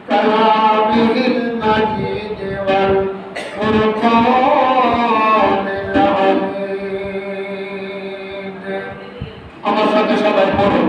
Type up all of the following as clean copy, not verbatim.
كلامه المجيد والفرقان الحميد আমার সাথে সবাই পড়ো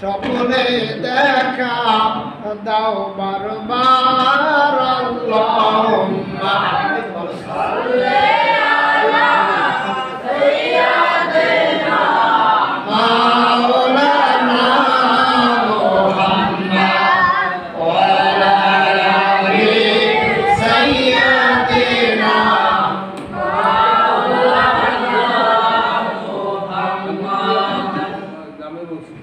স্বপ্নে দেখা দাও বারবার আল্লাহুম্মা সাল্লি আলা সাইয়্যিদিনা মাওলানা মুহাম্মদ ওয়া আলা আলি সাইয়্যিদিনা মাওলানা মুহাম্মদ গামে বলছি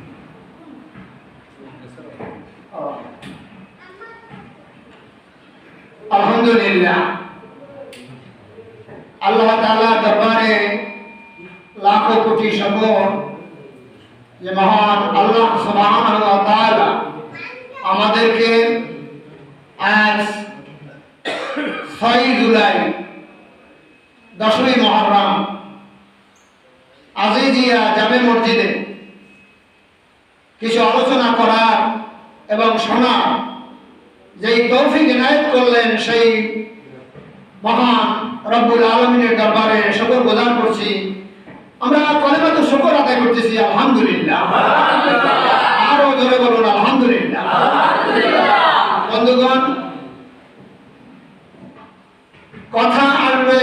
আলহামদুলিল্লাহ আল্লাহ তাআলা দরবারে লাখো কোটি শুকর যে মহান আল্লাহ সুবহানাহু ওয়া তাআলা আমাদেরকে আজ 6 জুলাই 10ই মুহররম আজিজিয়া জামে মসজিদে কিছু আলোচনা করার এবং শোনার যেই তৌফিক ইনায়েত করলেন সেই মহান রব্বুল আলামিনের দরবারে শুকরগুজার করছি। আমরা কলিমাতুশ শুকর আদায় করতেছি আলহামদুলিল্লাহ। আরো জোরে বলুন আলহামদুলিল্লাহ। বন্ধুগণ, কথা আসবে